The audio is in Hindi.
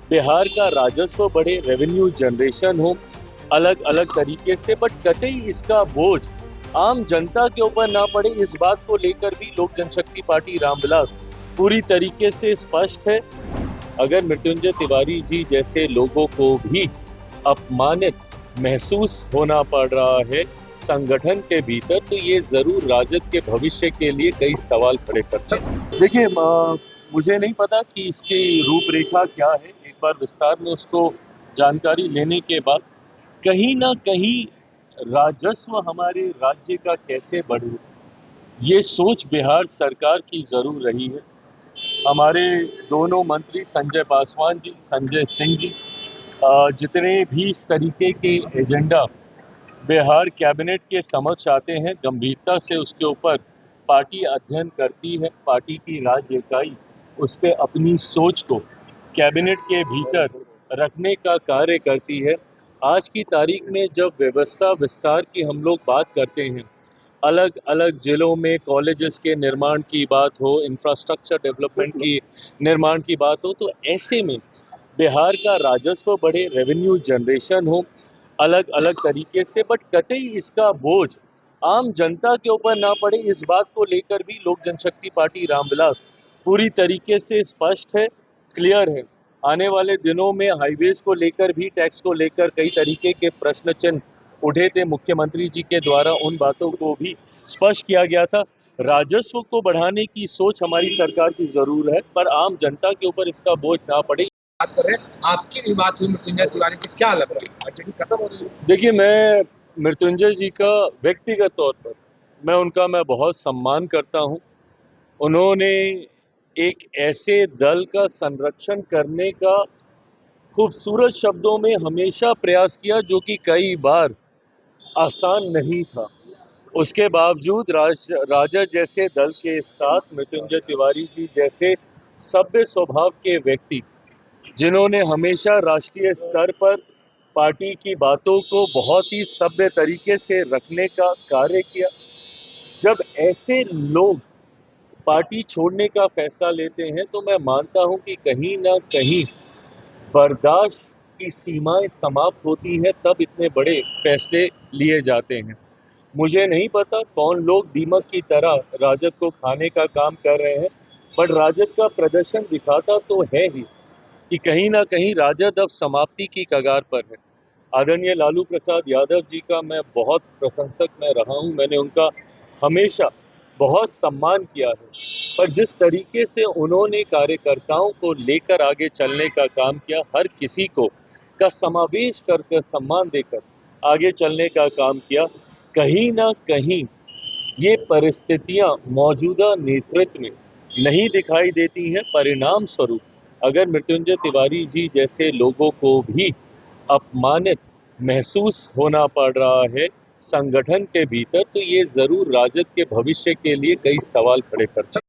बिहार का राजस्व बढ़े, रेवेन्यू जनरेशन हो अलग अलग तरीके से, बट कतई इसका बोझ आम जनता के ऊपर ना पड़े, इस बात को लेकर भी लोक जनशक्ति पार्टी रामविलास पूरी तरीके से स्पष्ट है। अगर मृत्युंजय तिवारी जी जैसे लोगों को भी अपमानित महसूस होना पड़ रहा है संगठन के भीतर, तो ये जरूर राजद के भविष्य के लिए कई सवाल खड़े करता है। देखिए, मुझे नहीं पता कि इसकी रूपरेखा क्या है। एक बार विस्तार में उसको जानकारी लेने के बाद कहीं ना कहीं राजस्व हमारे राज्य का कैसे बढ़े, ये सोच बिहार सरकार की जरूर रही है। हमारे दोनों मंत्री संजय पासवान जी, संजय सिंह जी, जितने भी इस तरीके के एजेंडा बिहार कैबिनेट के समक्ष आते हैं, गंभीरता से उसके ऊपर पार्टी अध्ययन करती है। पार्टी की राज्य इकाई उस पर अपनी सोच को कैबिनेट के भीतर रखने का कार्य करती है। आज की तारीख में जब व्यवस्था विस्तार की हम लोग बात करते हैं, अलग अलग जिलों में कॉलेजेस के निर्माण की बात हो, इंफ्रास्ट्रक्चर डेवलपमेंट की निर्माण की बात हो, तो ऐसे में बिहार का राजस्व बढ़े, रेवेन्यू जनरेशन हो अलग अलग तरीके से, बट कतई इसका बोझ आम जनता के ऊपर ना पड़े, इस बात को लेकर भी लोक जनशक्ति पार्टी रामविलास पूरी तरीके से स्पष्ट है, क्लियर है। आने वाले दिनों में हाईवेज को लेकर भी, टैक्स को लेकर कई तरीके के प्रश्न चिन्ह उठे थे। मुख्यमंत्री जी के द्वारा उन बातों को भी स्पष्ट किया गया था। राजस्व को बढ़ाने की सोच हमारी सरकार की जरूर है, पर आम जनता के ऊपर इसका बोझ ना पड़े। बात कर रहे हैं, आपकी भी बात हुई मृत्युंजय तिवारी से, क्या लग रहा है आरजेडी खत्म हो रही है? देखिए, मैं मृत्युंजय जी का व्यक्तिगत तौर पर मैं बहुत सम्मान करता हूं। उन्होंने एक ऐसे दल का संरक्षण करने का खूबसूरत शब्दों में हमेशा प्रयास किया जो कि कई बार आसान नहीं था। उसके बावजूद राजद जैसे दल के साथ मृत्युंजय तिवारी जी जैसे सभ्य स्वभाव के व्यक्ति, जिन्होंने हमेशा राष्ट्रीय स्तर पर पार्टी की बातों को बहुत ही सभ्य तरीके से रखने का कार्य किया, जब ऐसे लोग पार्टी छोड़ने का फैसला लेते हैं तो मैं मानता हूं कि कहीं ना कहीं बर्दाश्त की सीमाएं समाप्त होती हैं, तब इतने बड़े फैसले लिए जाते हैं। मुझे नहीं पता कौन लोग दीमक की तरह राजद को खाने का काम कर रहे हैं, बट राजद का प्रदर्शन दिखाता तो है ही कि कहीं ना कहीं राजद अब समाप्ति की कगार पर है। आदरणीय लालू प्रसाद यादव जी का मैं बहुत प्रशंसक मैं रहा हूं, मैंने उनका हमेशा बहुत सम्मान किया है, पर जिस तरीके से उन्होंने कार्यकर्ताओं को लेकर आगे चलने का काम किया, हर किसी को का समावेश करके सम्मान देकर आगे चलने का काम किया, कहीं ना कहीं ये परिस्थितियां मौजूदा नेतृत्व में नहीं दिखाई देती हैं। परिणाम स्वरूप अगर मृत्युंजय तिवारी जी जैसे लोगों को भी अपमानित महसूस होना पड़ रहा है संगठन के भीतर, तो ये जरूर राजद के भविष्य के लिए कई सवाल खड़े करता है।